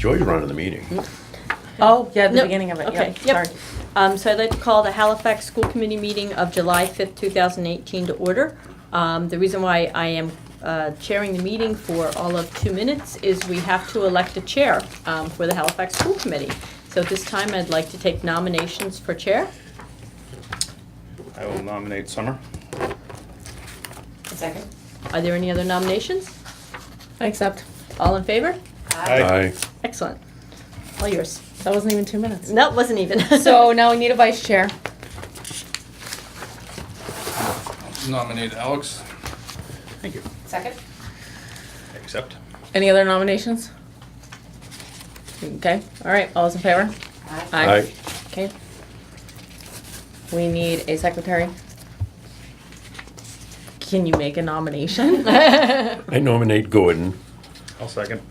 Joy's running the meeting. Oh, yeah, the Nope. beginning of it, Okay, yep, yep. sorry. So I'd like to call the Halifax School Committee meeting of July 5th, 2018 to order. The reason why I am chairing the meeting for all of 2 minutes is we have to elect a chair for the Halifax School Committee. So at this time, I'd like to take nominations for chair. I will nominate Summer. A second. Are there any other nominations? I accept. All in favor? Aye. Excellent. All yours. That wasn't even 2 minutes. No, it wasn't even. So now we need a vice chair. Nominate Alex. Thank you. Second. Accept. Any other nominations? Okay, all right, all those in favor? Aye. Okay. We need a secretary. Can you make a nomination? I nominate Gordon. I'll second.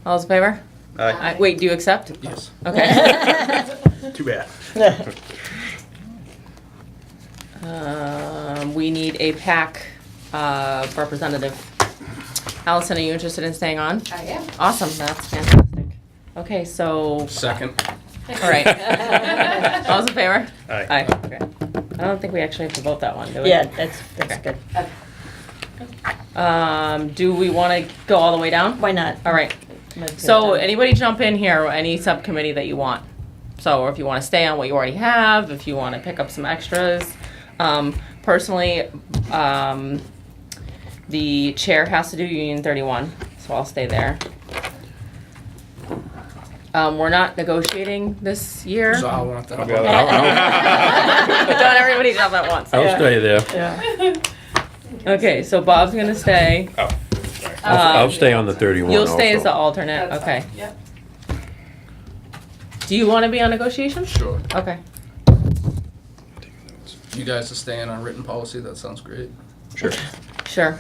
All those in favor? Aye. Wait, do you accept? Yes. Okay. Too bad. We need a PAC representative. Allison, are you interested in staying on? I am. Awesome, that's fantastic. Okay, so, Second. all right. All those in favor? Aye. Aye, okay. I don't think we actually have to vote that one, do we? Yeah, that's Okay. good. Do we want to go all the way down? Why not? All right. Let's get So it done. anybody jump in here, any subcommittee that you want. So if you want to stay on what you already have, if you want to pick up some extras. Personally, the chair has to do Union 31, so I'll stay there. We're not negotiating this year. So I Don't want that. everybody jump at once. I'll stay there. Yeah. Okay, so Bob's gonna stay. Oh, sorry. I'll stay on the 31 You'll stay also. as the alternate, That's okay. fine. Yep. Do you want to be on negotiations? Sure. Okay. You guys are staying on written policy, that sounds great. Sure. Sure.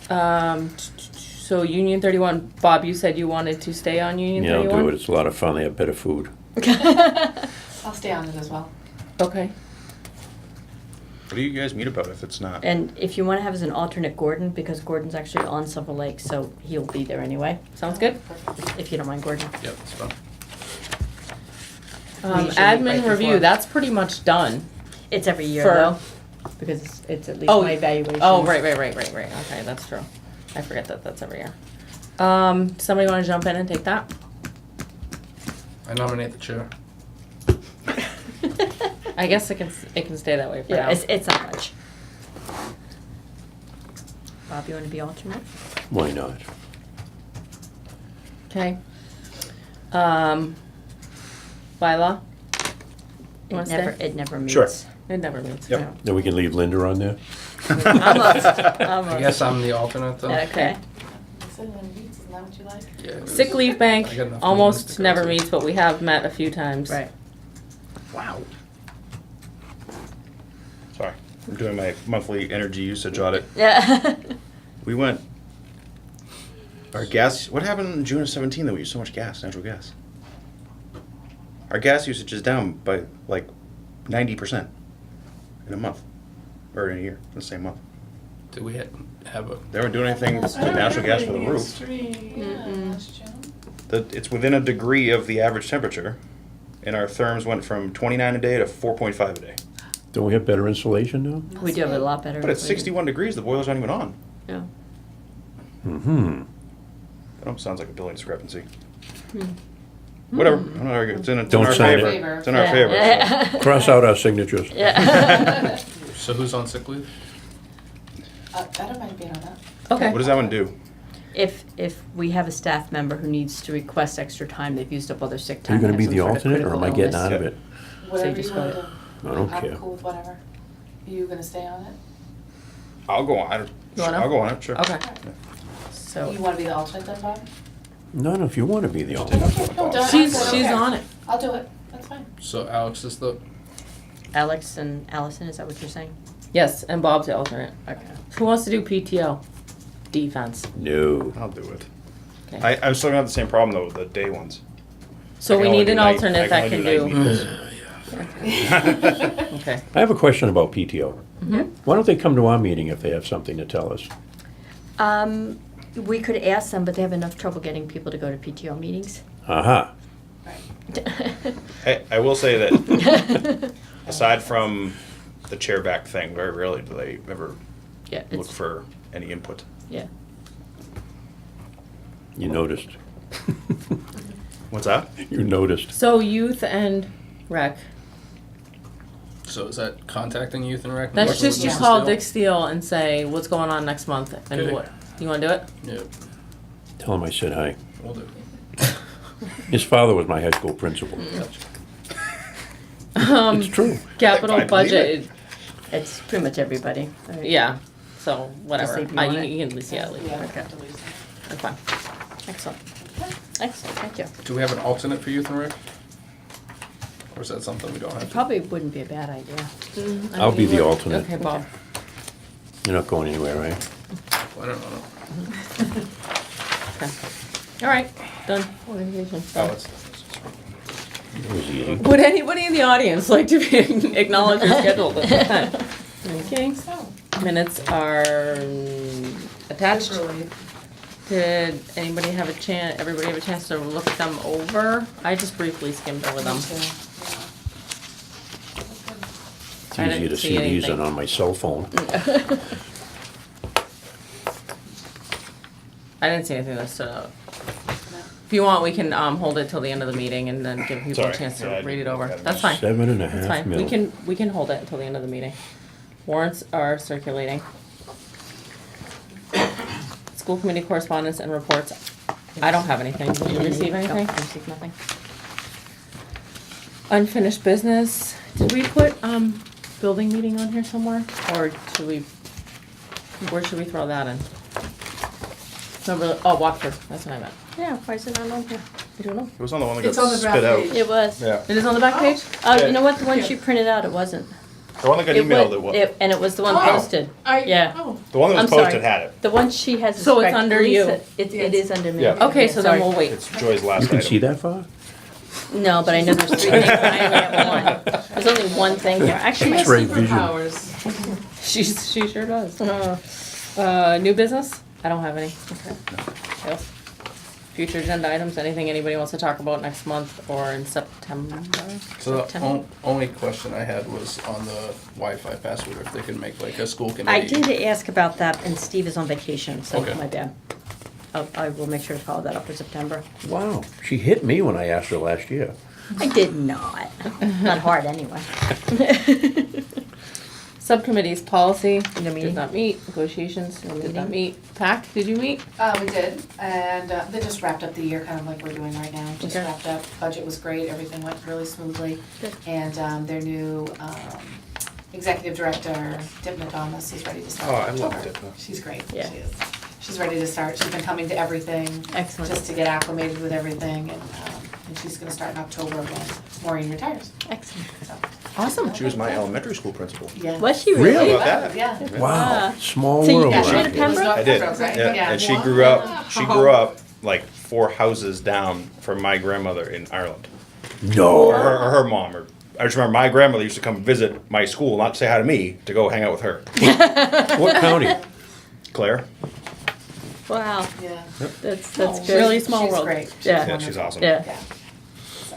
So Union 31, Bob, you said you wanted to stay on Union Yeah, I'll 31? do it. It's a lot of fun. They have better food. I'll stay on it as well. Okay. What do you guys meet about if it's not? And if you want to have as an alternate Gordon, because Gordon's actually on Silver Lake, so he'll be there anyway, Sounds good. Perfect. if you don't mind, Gordon. Yep, it's fun. We usually meet Admin right review, before. that's pretty much done. It's every year For- though, because it's at least Oh, my evaluation. Oh, right. Okay, that's true. I forget that that's every year. Somebody want to jump in and take that? I nominate the chair. I guess it can stay that way for Yeah, now. it's not much. Bob, you want to be alternate? Why not? Okay. Bylaw? You want to stay? It never meets. Sure. It never meets. Yep. no. Then we can leave Linda on there? Almost. I guess I'm the alternate though. Okay. Isn't that what you like? Yeah, it is. Sick leave bank I got enough meetings almost to go never to. meets, but we have met a few times. Right. Wow. Sorry. I'm doing my monthly energy usage audit. Yeah. We went. Our gas. What happened in June of 17 that we used so much gas, natural gas? Our gas usage is down by like 90% in a month, or in a year, in the same month. Do we have a, They weren't doing anything with natural gas for the roof. It's within a degree of the average temperature, and our therms went from 29 a day to 4.5 a day. Don't we have better insulation now? We do have a lot better. But at insulation. 61 degrees, the boiler's not even on. Yeah. Mm-hmm. That almost sounds like a billing discrepancy. Hmm. Whatever. I'm not arguing. It's in Don't our sign it. favor. It's in our Yeah. favor. so. Yeah. Cross out our signatures. Yeah. so who's on sick leave? I don't mind being on that. Okay. What does that one do? If we have a staff member who needs to request extra time, they've used up all their sick Are time. you gonna and be have the some sort of alternate, or am I critical getting illness. out of it? Whatever just you go want to to- do. I don't I'm care. cool with whatever. Are you gonna stay on it? I'll go on. You wanna? I'll go on it. Sure. Okay. You So wanna be the alternate then, Bob? No, if you want to be the alternate. No, don't. she's I don't care. on it. I'll do it. That's fine. So Alex is the, Alex and Allison, is that what you're saying? Yes, and Bob's the alternate. Okay. Who wants to do PTO? Defense. No. I'll do it. Okay. I'm still gonna have the same problem though with the day ones. So I we can only need do an night- alternate that can only night do. meetings. Okay. I have a question about PTO. Mhm. Why don't they come to our meeting if they have something to tell us? We could ask them, but they have enough trouble getting people to go to PTO meetings. Aha. I will say that aside from the chair-back thing, very rarely do they ever Yeah, look it's, for any input. yeah. You noticed. What's that? You noticed. So youth and rec. So is that contacting youth and rec? That's Working just with you Mrs. call Steele? Dick Steele and say what's going on next month and Okay. what. You want to do it? Yeah, Tell him I said hi. we'll do. His father was my high school principal. It's true. Capital I believe budget. It's pretty much everybody. right? Yeah. So whatever. Just say if you want it. You can at least yeah. Leave. Yeah. Okay. That's fine. Excellent. Excellent, thank you. Do we have an alternate for youth and rec? Or is that something we don't have It to? probably wouldn't be a bad idea. I I'll think be you the would. alternate. Okay, Bob. You're not going anywhere, right? I don't know. Okay. All right. Done. Organization. Oh, Done. it's. It was easy. Would anybody in the audience like to be acknowledged or scheduled at this time? Okay. So, Minutes are attached. literally, Did anybody have a chance, everybody have a chance to look them over? I just briefly skimmed over them. me too, It's I didn't easier to see see these anything. than on my cell phone. I didn't see anything that stood out. yeah. If you want, we can, hold it till the end of the meeting and then give people a Sorry. chance to Yeah, I read it didn't over. look at it. That's fine. 7.5 That's fine. mil. We can hold it until the end of the meeting. Warrants are circulating. School committee correspondence and reports. I don't have anything. Did you receive anything? No, received nothing. Unfinished business. Did we put, building meeting on here somewhere? Or should we, where should we throw that in? No, really, oh, Watford, that's what I meant. Yeah, why is it not on here? I don't know. It was on the one that It's got on the spit draft out. page. It was. Yeah. It is on the back page? You know what, the one she printed out, it wasn't. The one that got It emailed, wa- it was. And it was the one Oh. posted. Yeah. Oh, The one that was I'm sorry. posted had it. The one she has. So it's correct. under you. Lisa, it is under me. Yeah. Okay, so then Sorry. we'll wait. It's Joy's last You item. can see that far? No, but I know there's 3 things, and I only have one. There's only one thing here, actually. my X-ray vision. superpowers. She sure does. New business? I don't have any. Okay. Yep. Future agenda items, anything anybody wants to talk about next month or in September? So the September? only question I had was on the Wi-Fi password, if they can make like a school committee. I did ask about that, and Steve is on vacation, so Okay. my bad. I will make sure to follow that up for September. Wow, she hit me when I asked her last year. I did not. Not hard, anyway. Subcommittees, policy, No meeting. did not meet, negotiations, No did not meeting. meet. PAC, did you meet? We did, and they just wrapped up the year, kind of like we're doing right now, just Okay. wrapped up. Budget was great, everything went really smoothly. Good. And their new executive director, Dipna Thomas, is ready to start. Oh, in I love October. Dipna. She's great, Yeah. she is. She's ready to start, she's been coming to everything, Excellent. just to get acclimated with everything, and she's gonna start in October when Maureen retires, Excellent. so. Awesome. She was my elementary school principal. Yeah. Was she Really? really? How about that? Yeah. Wow, small So you world got around rid of here. Pembroke? I did. Right? Yeah. And she grew up like 4 houses down from my grandmother in Ireland. Or No, her mom. Or I just remember my grandmother used to come visit my school, not to say hi to me, to go hang out with her. what county? Claire. Wow, Yeah. that's Oh, good. really small She's world. great. Yeah. Yeah, she's awesome. Yeah. Yeah. So,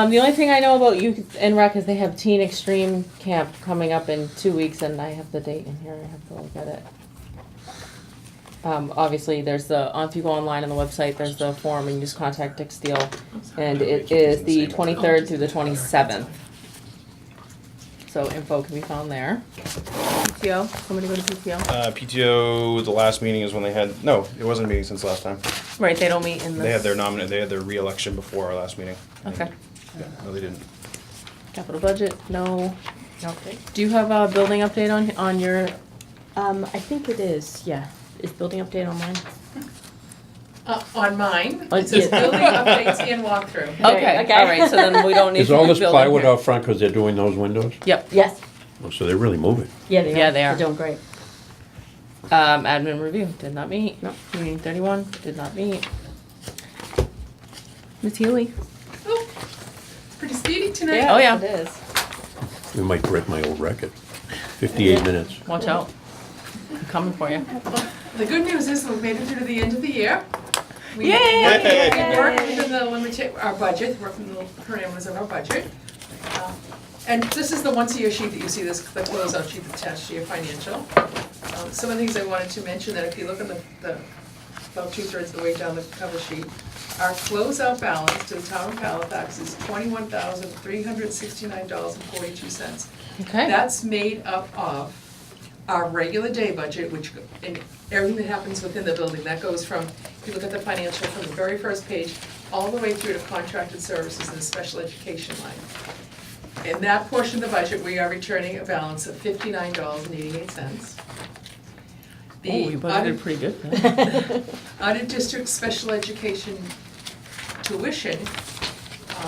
The only thing I know about youth and rec is they have Teen Extreme Camp coming up in 2 weeks, and I have the date in here. I have to look at it. Obviously, there's the if you go online on the website, there's the form, and you just contact Dick Steele, and it is the 23rd through the 27th. So info can be found there. PTO, somebody go to PTO. PTO, the last meeting is when they had, no, it wasn't a meeting since last time. Right, they don't meet in this. They had their re-election before our last meeting. Okay. Yeah, no, they didn't. Capital budget, no. Okay. Do you have a building update on your? I think it is, yeah. Is building update online? on mine, On- it says yeah. building updates and walkthrough. Okay, okay. all right. So then we don't need. Is all to this build in plywood here. out front because they're doing those windows? Yep. Yes. Oh, so they're really moving. Yeah, they are. Yeah, they are. They're doing great. Admin review did not meet. No. Meeting 31 did not meet. Ms. Healy. Oh, it's pretty speedy tonight. Oh, yeah. It is. We might break my old record. 58 minutes. Watch out. I'm coming for you. The good news is we've made it through to the end of the year. We Yay! worked within our budget, worked within the parameters of our budget. And this is the once-a-year sheet that you see, this the closeout sheet that's attached to your financial. Some of the things I wanted to mention, that if you look at the about 2/3 of the way down the cover sheet, our closeout balance to the town of Halifax is $21,369.42. Okay. That's made up of our regular day budget, which, and everything that happens within the building, that goes from, if you look at the financial from the very first page, all the way through to contracted services and the special education line. In that portion of the budget, we are returning a balance of $59.88. Oh, you budgeted pretty good. Yeah. Out-of-district special education tuition,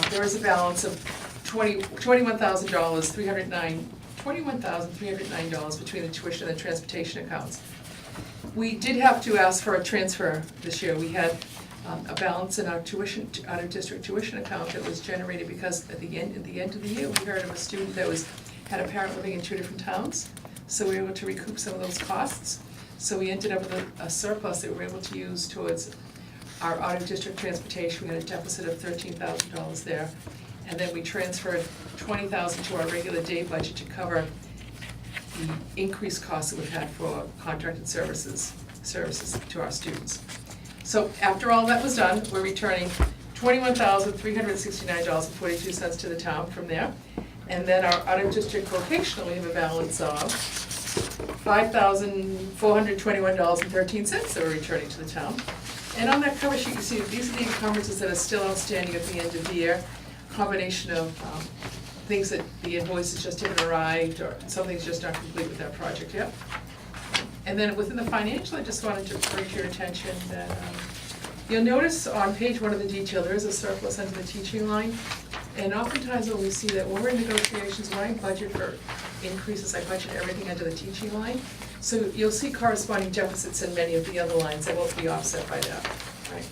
there is a balance of $21,309 between the tuition and the transportation accounts. We did have to ask for a transfer this year. We had a balance in our tuition, out-of-district tuition account that was generated because at the end of the year, we heard of a student that had a parent living in 2 different towns. So we were able to recoup some of those costs. So we ended up with a surplus that we were able to use towards our out-of-district transportation. We had a deficit of $13,000 there. And then we transferred $20,000 to our regular day budget to cover the increased costs that we've had for contracted services to our students. So after all that was done, we're returning $21,369.42 to the town from there. And then our out-of-district vocational, we have a balance of $5,421.13 that we're returning to the town. And on that cover sheet, you see these are the encumbrances that are still outstanding at the end of the year. Combination of things that the invoices just haven't arrived, or something's just not complete with that project yet. And then within the financial, I just wanted to bring to your attention that you'll notice on page 1 of the detail, there is a surplus under the teaching line. And oftentimes when we see that, when we're in negotiations, when I budget for increases, I budget everything under the teaching line. So you'll see corresponding deficits in many of the other lines that won't be offset by that, right?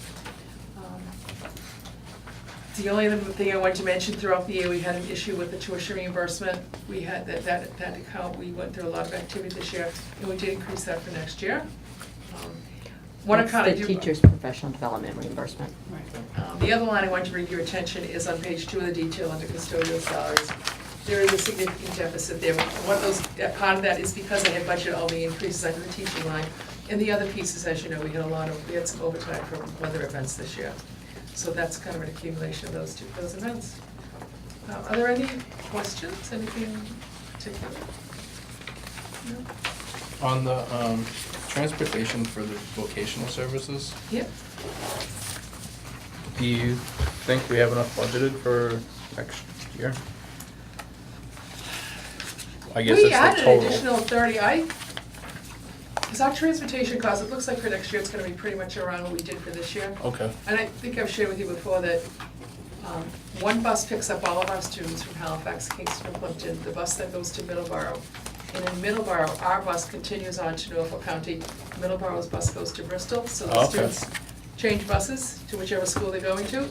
The only other thing I wanted to mention, throughout the year, we had an issue with the tuition reimbursement. We had that account, we went through a lot of activity this year, and we did increase that for next year. One account I That's do. the teacher's professional development reimbursement. The other line I want to bring to your attention is on page 2 of the detail under custodial salaries. There is a significant deficit there. Part of that is because I had budgeted all the increases under the teaching line. And the other pieces, as you know, we had some overtime from weather events this year. So that's kind of an accumulation of those events. Are there any questions, anything particular? No? On the transportation for the vocational services, Yep. do you think we have enough budgeted for next year? I guess We it's the added an total. additional 30, because our transportation cost, it looks like for next year, it's gonna be pretty much around what we did for this year. Okay. And I think I've shared with you before that one bus picks up all of our students from Halifax, Kingston, and Plimpton, the bus that goes to Middleborough. And in Middleborough, our bus continues on to Norfolk County. Middleborough's bus goes to Bristol, so the Okay. students change buses to whichever school they're going to.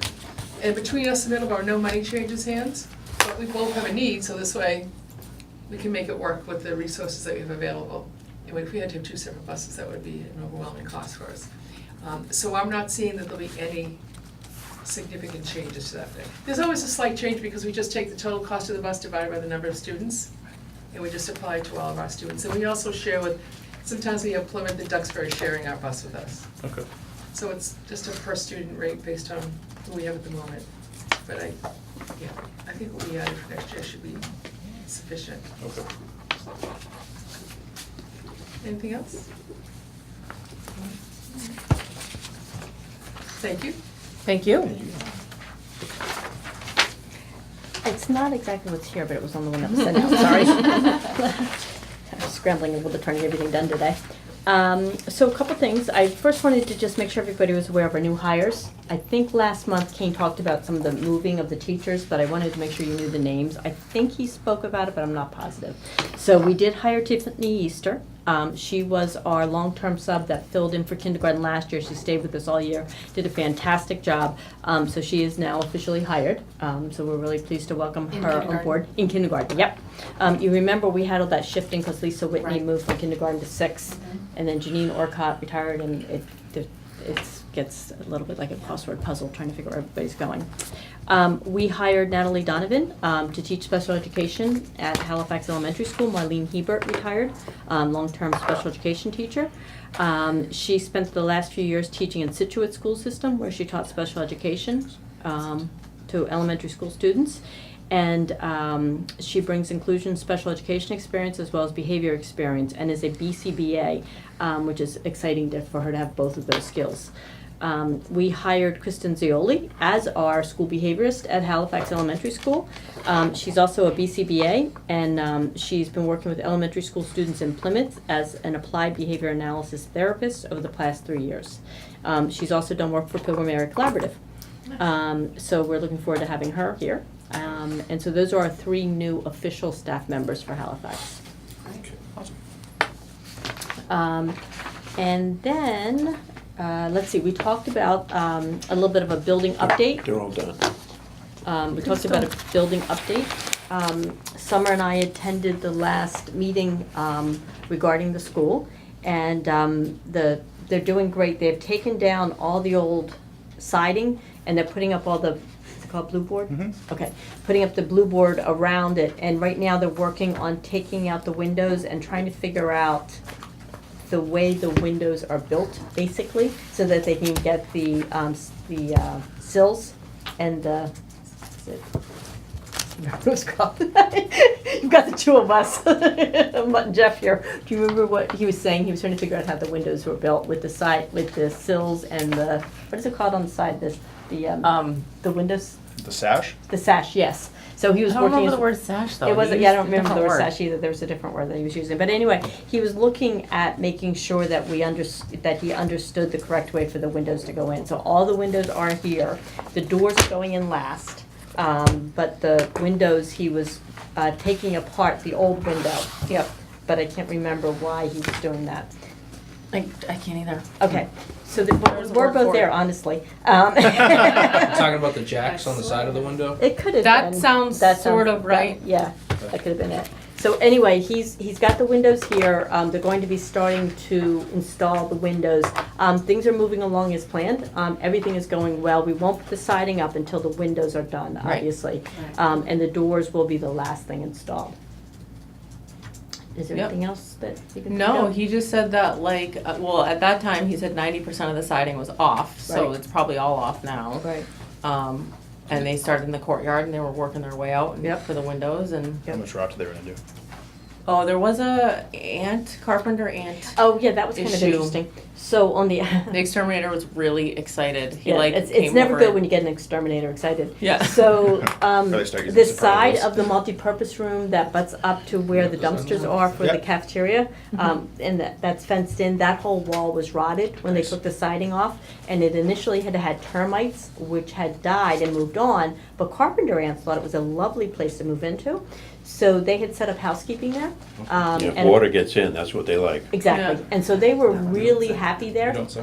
And between us and Middleborough, no money changes hands, but we both have a need, so this way we can make it work with the resources that we have available. And if we had to have 2 separate buses, that would be an overwhelming cost for us. So I'm not seeing that there'll be any significant changes to that thing. There's always a slight change because we just take the total cost of the bus divided by the number of students, and we just apply it to all of our students. And we also share with, sometimes we have Plymouth and Duxbury sharing our bus with us. Okay. So it's just a per student rate based on who we have at the moment. But I think what we added for next year should be sufficient. Okay. Anything else? Thank you. Thank you. It's not exactly what's here, but it was on the one that was sent out, sorry. I was scrambling a little bit trying to get everything done today. So a couple things. I first wanted to just make sure everybody was aware of our new hires. I think last month Kane talked about some of the moving of the teachers, but I wanted to make sure you knew the names. I think he spoke about it, but I'm not positive. So we did hire Tiffany Easter She was our long-term sub that filled in for kindergarten last year. She stayed with us all year, did a fantastic job. So she is now officially hired. So we're really pleased to welcome In her on kindergarten? board. In kindergarten, yep. You remember we had all that shifting because Lisa Whitney Right. moved from kindergarten to 6, Mhm. and then Janine Orcott retired, and it gets a little bit like a crossword puzzle trying to figure where everybody's going. We hired Natalie Donovan to teach special education at Halifax Elementary School. Marlene Hebert retired, long-term special education teacher. She spent the last few years teaching in Situate School System, where she taught special education to elementary school students. And she brings inclusion, special education experience, as well as behavior experience, and is a BCBA, which is exciting for her to have both of those skills. We hired Kristen Zioli as our school behaviorist at Halifax Elementary School. She's also a BCBA, and she's been working with elementary school students in Plymouth as an applied behavior analysis therapist over the past 3 years. She's also done work for Pilgrim Area Collaborative. So we're looking forward to having her here. And so those are our 3 new official staff members for Halifax. Okay, awesome. And then, let's see, we talked about a little bit of a building update. They're all done. We talked about a building update. Summer and I attended the last meeting regarding the school, and they're doing great. They've taken down all the old siding, and they're putting up all the, is it called blue board? Mm-hmm. Okay, putting up the blue board around it, and right now they're working on taking out the windows and trying to figure out the way the windows are built, basically, so that they can get the sills and the, is it, what's it called? You've got the 2 of us, Mutt and Jeff here. Do you remember what he was saying? He was trying to figure out how the windows were built with the side, with the sills and the, what is it called on the side? The windows, The sash? the sash. Yes. So he I was don't working. remember the word sash though. It wasn't. He Yeah, I used don't a remember the different word sash either. There was a different word that he was using. But anyway, he was looking at making sure that that he understood the correct way for the windows to go in. So all the windows are here. The doors are going in last. But the windows, he was taking apart the old window. Yep. But I can't remember why he was doing that. I can't either. Okay. So There's a we're word both for there, it. honestly. Talking about the jacks on the side of the window? It could have That been. sounds sort of right. Yeah, that could have been it. So anyway, he's got the windows here. They're going to be starting to install the windows. Things are moving along as planned. Everything is going well. We won't put the siding up until the windows are done, Right. obviously. Right. And the doors will be the last thing installed. Is there Yep. anything else that you can think No, of? he just said that like, well, at that time, he said 90% of the siding was off, so Right. it's probably all off now. Right. And they started in the courtyard and they were working their way out Yep. for the windows and, How much rot they were gonna do? oh, there was a carpenter ant. Oh, yeah, that was kind of Issue. interesting. So on the. The exterminator was really excited. He Yeah, like it's came never over good and- when you get an exterminator excited. Yeah. So, Really start using the some side parables. of the multipurpose room that butts up to where the dumpsters are for the Yep. cafeteria, and that's fenced in, that whole wall was rotted when they Nice. took the siding off, and it initially had termites, which had died and moved on, but carpenter ants thought it was a lovely place to move into, so they had set up housekeeping there. Yeah, if and- water gets in, that's what they like. Exactly, Yeah. and so they were really happy there, You don't say.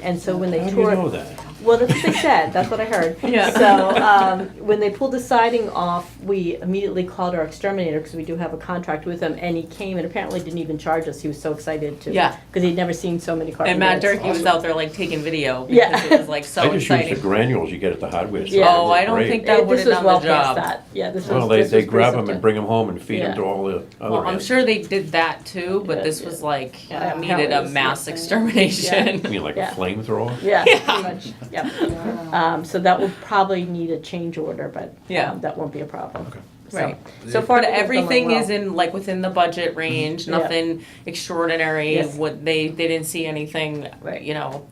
and so when they How do you tore. know that? Well, that's what they said, that's what I heard. Yeah. So, when they pulled the siding off, we immediately called our exterminator, because we do have a contract with him, and he came and apparently didn't even charge us, he was so excited to. Yeah. Because he'd never seen so many carpenter And Matt ants. Durkee was out there like taking video Yeah. because it was like so I just use exciting. the granules you get at the hardware store. Yeah. Oh, I don't Great. think that would This have was done well the past job. that, yeah, this was. Well, this they was grab them recent. and bring them home and feed them Yeah. to all the other Well, I'm ants. sure they did that too, but Yeah, this yeah. was like Yeah, needed apparently a it was mass like- extermination. You mean like Yeah. a flamethrower? Yeah, Yeah. pretty much, yep. So that will probably need a change order, but Yeah. that won't be a problem. Okay. So- Right. So far, But things are going everything well. is in like within the budget range. Yeah. Nothing extraordinary. Yes. What they didn't see anything. Right. You know,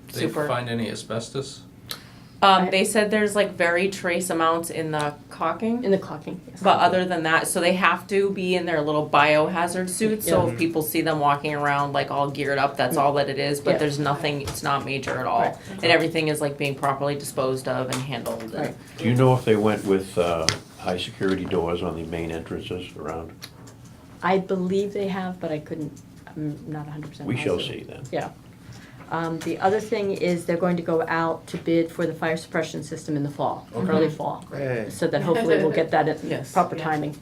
Did they super. find any asbestos? They said there's like very trace amounts in the caulking. In the caulking, yes. But other than that, so they have to be in their little biohazard suits. So Yeah. if people see them walking around like all geared up, that's all that it is. But Yeah. there's nothing. It's not major at all, Right. and everything is like being properly disposed of and handled. And Right. Do you know if they went with high security doors on the main entrances around? I believe they have, but I couldn't, I'm not 100% We shall positive. see then. Yeah. The other thing is they're going to go out to bid for the fire suppression system in the fall, early fall. Hey. So that hopefully we'll get that in Yes. proper Yeah. timing,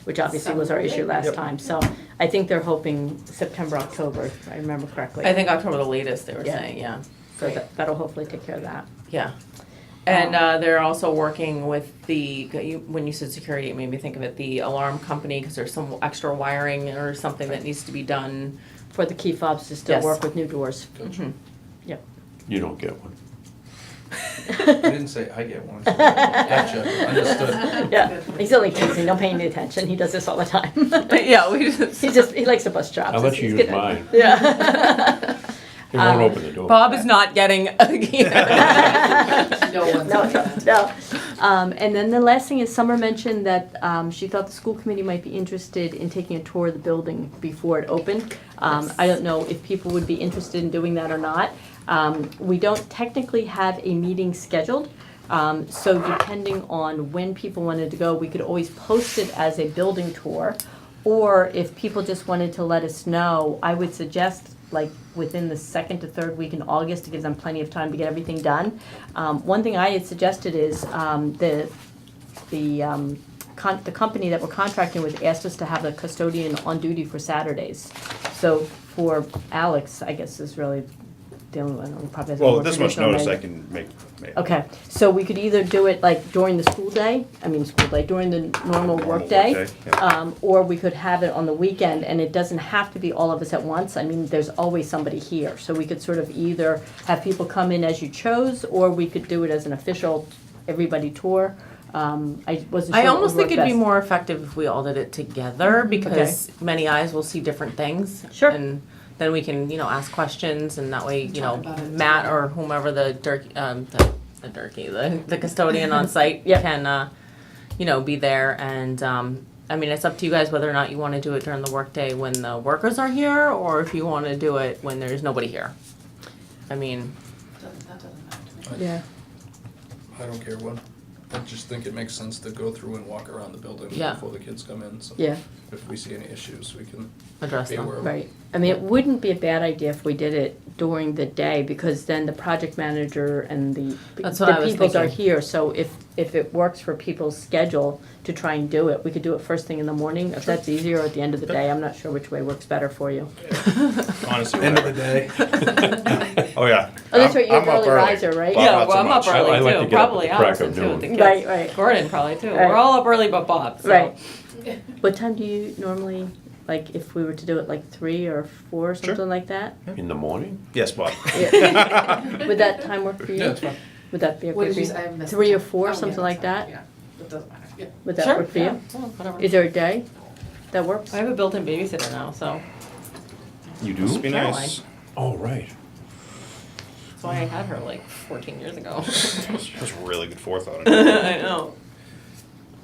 which obviously was our issue last Yep. time. So I think they're hoping September, October, if I remember correctly. I think October the latest, they were Yeah. saying, yeah. So that'll hopefully take care of that. Yeah. And they're also working with when you said security, it made me think of it, the alarm company, because there's some extra wiring or something that needs to be done. For the key fobs to still Yes. work with new doors. Mhm. Yep. You don't get one. I didn't say I get one. Gotcha, understood. Yeah, he's only teasing, don't pay any attention, he does this all the time. Yeah, we just. He likes to bust chops. I'll let you He's use good at it. mine. Yeah. It won't open the door. Bob is not getting. No one's No, like that. no. And then the last thing is Summer mentioned that she thought the school committee might be interested in taking a tour of the building before it opened. I don't know if people would be interested in doing that or not. We don't technically have a meeting scheduled. So depending on when people wanted to go, we could always post it as a building tour. Or if people just wanted to let us know, I would suggest like within the second to third week in August to give them plenty of time to get everything done. One thing I had suggested is the company that we're contracting with asked us to have a custodian on duty for Saturdays. So for Alex, I guess is really the only one who probably has a Well, more this much traditional notice I menu. can make. Okay, so we could either do it like during the school day, during the normal work day. Yeah. Or we could have it on the weekend, and it doesn't have to be all of us at once. I mean, there's always somebody here. So we could sort of either have people come in as you chose, or we could do it as an official everybody tour. I wasn't sure I what almost would think work it'd be best. more effective if we all did it together, because many eyes will see different things. Sure. And then we can, ask questions, and that way, Talk about it Matt together. or whomever the custodian on site Yep. can, be there. And, I mean, it's up to you guys whether or not you want to do it during the workday when the workers are here, or if you want to do it when there's nobody here. I mean, That doesn't matter to me. Yeah, I don't care what. I just think it makes sense to go through and walk around the building Yeah. before the kids come in, so. yeah, If we see any issues, we can address be them. aware of it. right. I mean, it wouldn't be a bad idea if we did it during the day, because then the project manager and That's what I the was peoples are thinking. here. So if it works for people's schedule to try and do it, we could do it first thing in the morning, if that's easier, or at the end of the day. I'm not sure which way works better for you. Honestly, End of the whatever. day. Oh, yeah. Oh, that's right, you're I'm an up early riser, right? Bob, Yeah, not well, so I'm much. up early I like to too, get up at probably the crack Alex of too, noon. the kids. Right, right. Gordon probably too. Right. We're all up early but Bob, so. Right. What time do you normally, like, if we were to do it like 3 or 4, Sure. something like that? In the morning? Yes, Bob. Would that time work for you? Yeah, it's fine. Would that be What okay did for you you? say? I missed 3 or the- 4, oh, yeah, something like that's that? fine. Yeah, it doesn't matter. Yeah. Would that Sure, work for yeah, you? yeah, whatever. Is there a day that works? I have a built-in babysitter now, so You Must do? be nice. Oh, right. that's why I had her like 14 years ago. That's really good forethought. I know.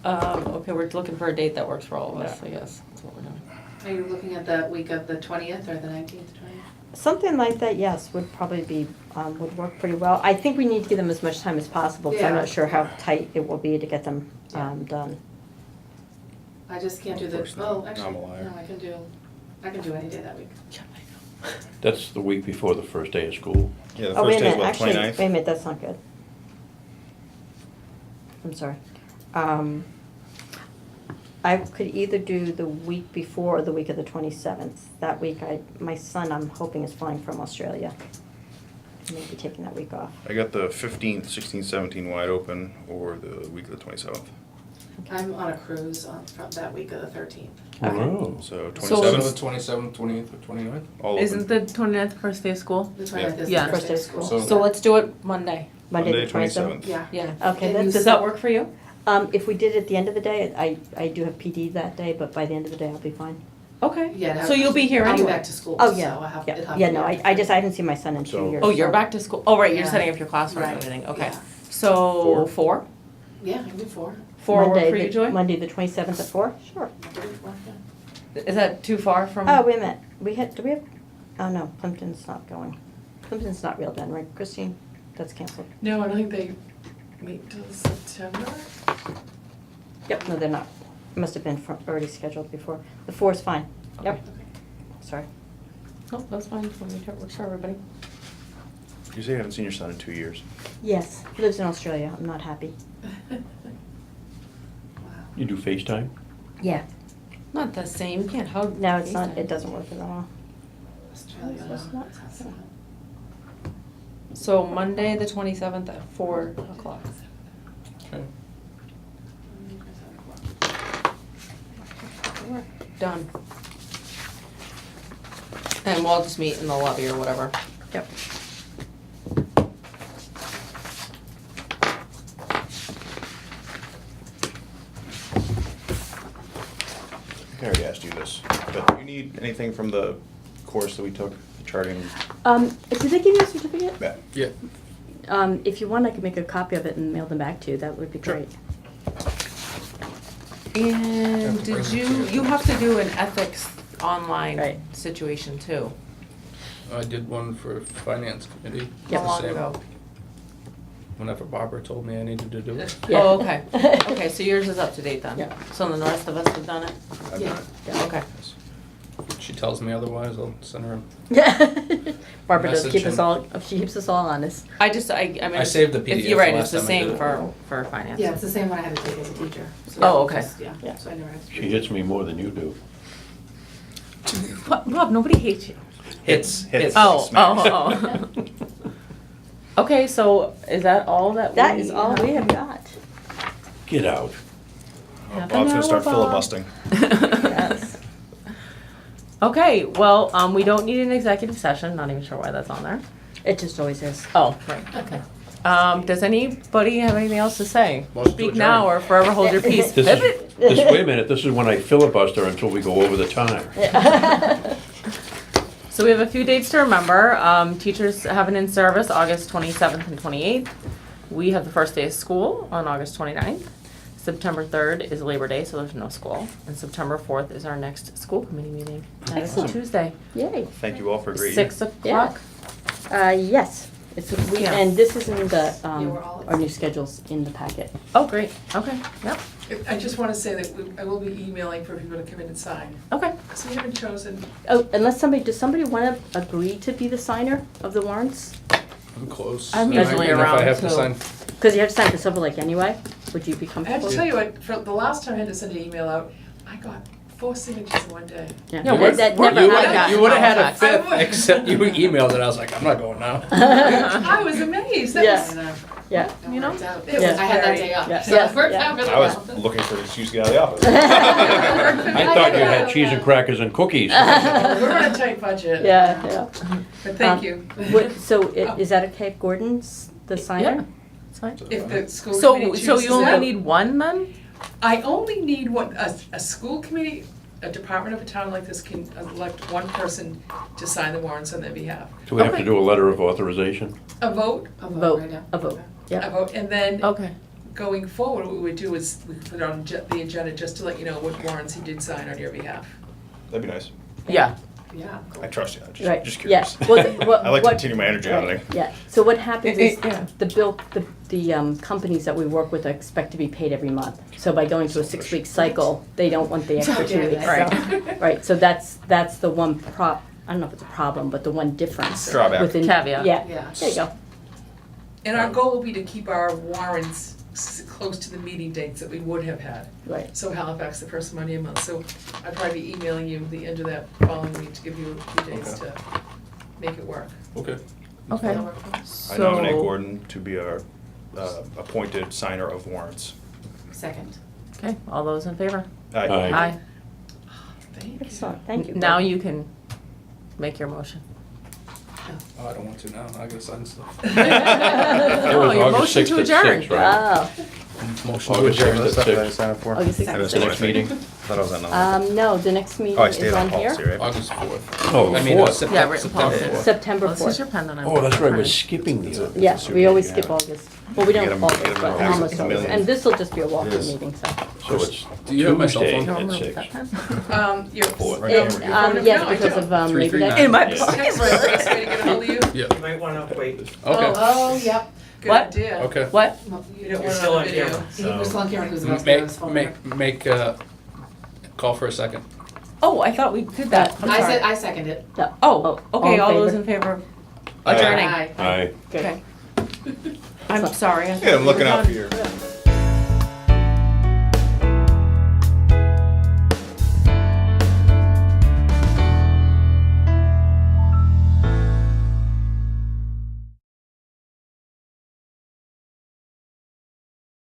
Okay, we're looking for a date that works for all of us, I guess. That's what we're doing. Are you looking at the week of the 20th or the 19th, 20th? Something like that, yes, would probably be, would work pretty well. I think we need to give them as much time as possible, because I'm Yeah. not sure how tight it will be to get them done. I just can't do Of the, course not. oh, actually, I'm a liar. no, I can do any day that week. That's the week before the first day of school. Yeah, the Oh, wait first a day is minute, what, actually, 29th? wait a minute, that's not good. I'm sorry. I could either do the week before or the week of the 27th. That week, my son, I'm hoping, is flying from Australia. Maybe taking that week off. I got the 15th, 16th, 17th wide open, or the week of the 27th. I'm on a cruise from that week of the 13th. Oh. So So- 27th, 27th, 28th, or 29th? all open. Isn't the 29th the first day of school? The 20th is Yeah. the first day of school. So- Let's do it Monday. Monday, the 27th? Yeah. Yeah. Okay, And that's you Does that work for you? If we did it at the end of the day, I do have PD that day, but by the end of the day, I'll be fine. Okay. Yeah. So you'll be here I'll anyway? be back to school, Oh, so yeah, I have, yeah, it'll have yeah, to be no, after I just, I haven't seen my son in So- 2 years. Oh, you're so- back to school? Oh, right, you're Yeah. setting up your classroom and Right. everything, okay. Yeah. So, 4? Yeah, I can do 4. 4 work Monday, for you, Joy? Monday, the 27th at 4? Sure. I can do 4, yeah. Is that too far from? Oh, wait a minute, do we have, oh no, Plimpton's not going. Plimpton's not real then, right, Christine? That's canceled. No, I don't think they meet till September. Yep, no, they're not. Must have been already scheduled before. The 4 is fine. Yep, sorry. Nope, that's fine, for me, it works for everybody. You say you haven't seen your son in 2 years. Yes, he lives in Australia. I'm not happy. You do FaceTime? Yeah. Not the same, you can't hug. No, it's not, it doesn't work at all. Australia, That's no. not- So Monday, the 27th at 4 o'clock. Okay. Done. And we'll just meet in the lobby or whatever. Yep. I already asked you this, but do you need anything from the course that we took, the charting? Did they give you a certificate? Yeah. Yeah. If you want, I can make a copy of it and mail them back to you. That would be Sure. great. And Have to did bring you, them to you have to do an ethics online Right. situation too? I did one for finance committee. Yeah. How The long same. ago? Whenever Barbara told me I needed to do it. Yeah. Oh, okay. Okay, so yours is up to date then? Yeah. So then the rest of us have done it? I've Yeah. done it. Okay. If she tells me otherwise, I'll send her. Barbara does Message keep us and- all, she keeps us all honest. I mean. I saved the if PDF You're right, the it's the last time I did same it. for finance. Yeah, it's the same one I had to take as a teacher. So Oh, okay. just- Yeah. Yeah, so I never had to. She hits me more than you do. Rob, nobody hates you. Hits. Oh, smash. oh. Okay, so is that all that we? That is all we have got. Get out. Half Bob's an gonna start hour, Bob. filibustering. Yes. Okay, well, we don't need an executive session, not even sure why that's on there. It just always is. Oh, right, okay. Does anybody have anything else to say? Motion to Speak adjourn. now or forever hold your peace. This is, wait a minute, this is when I filibuster until we go over the time. So we have a few dates to remember. Teachers have an in-service August 27th and 28th. We have the first day of school on August 29th. September 3rd is Labor Day, so there's no school. And September 4th is our next school committee meeting. That is a Excellent. Tuesday. Yay. Thank you all for a great year. 6 o'clock. Yes. It's, Yeah. and this is in the, we're all our new schedules in the packet. Oh, great, okay, yep, I just want to say that I will be emailing for people to come in and sign, okay. because we haven't chosen. Oh, does somebody want to agree to be the signer of the warrants? I'm close. I'm And I- usually and if I around, have to too. sign, Because you have to sign for Silver Lake anyway. Would you be I have comfortable? to tell you what, for the last time I had to send an email out, I got 4 signatures in one day. Yeah, Yeah, that, we're- that we're- never you happens. got- you would have had a Halifax. fifth, I would. except you emailed it. I was like, I'm not going now. I was amazed, that Yeah. was, Yeah. You know? It It was I had that very- day off. Yeah. So Yeah. it worked Yeah. out really I was well. looking for an excuse to get out of the office. I thought you had cheese and crackers and cookies. we're on a tight budget. Yeah, yeah. But thank you. So is that okay if Gordon's the signer? It's fine. If the school So, committee so chooses you only that. need one then? I only need one, a school committee, a department of a town like this can elect one person to sign the warrants on their behalf. Do we have Okay. to do a letter of authorization? A vote, A Vote. right now. A vote. a Yeah. vote, and then Okay. going forward, what we would do is we could put it on the agenda just to let you know what warrants he did sign on your behalf. That'd be nice. Yeah. Yeah. I trust you. Right. Just Yeah. curious. Well, I like to continue my energy right, auditing. Yeah. So what happens is Yeah. the companies that we work with expect to be paid every month. So by going to a 6-week cycle, they don't want the extra 2 Yeah, weeks. right. Right. So that's the one I don't know if it's a problem, but the one difference. Drawback. Within, Caveat. Yeah. Yeah. There you go. And our goal will be to keep our warrants close to the meeting dates that we would have had. Right. So Halifax, the first Monday a month, so I'd probably be emailing you the end of that following week to give you a few days to make it work. Okay. Okay. That'll work for me. I nominate So- Gordon to be our appointed signer of warrants. Second. Okay, all those in favor? Aye. Aye. Thank you. Excellent. Thank you. Now you can make your motion. Oh, I don't want to now. I gotta sign stuff. It Oh, was your August motion 6th to at adjourn. 6, right? Oh, Motion to August adjourn. 6th at Stuff that I 6. signed up for? August 6th. I missed The it. next meeting? Thought I was on another. no, the next meeting Oh, I is stayed on on policy, here. right? August 4th. Oh, I mean, 4th. Yeah, written policy. September 4th. September Well, this is your 4th. pen that I'm. Oh, that's right, we're skipping the August. Yeah, Super we always easy, skip yeah. August. Well, we don't Get 'em- August, get 'em but in a almost million. August. And this will just be a walk-in Yes. meeting, so. So it's Do you have my cell Tuesday phone? You at want me to 6. look at that pen? Your. Fourth. Right your- here. your phone Yes, number? because of Labor Day. 339. In my Yeah. pocket. Text is the best way to get a hold of you? Yeah. You might want to wait. Okay. Oh, yep. Good What? idea. Okay. What? You don't You're want still it on on video. camera. He was So on camera, he was about to give us phone number. Make call for a second. Oh, I thought we did that. I'm I sorry. said, I second it. Oh, okay, all those favor? in favor of Aye. adjourning? Aye. Aye. Okay. I'm sorry. I Yeah, thought I'm we looking were out for done. your.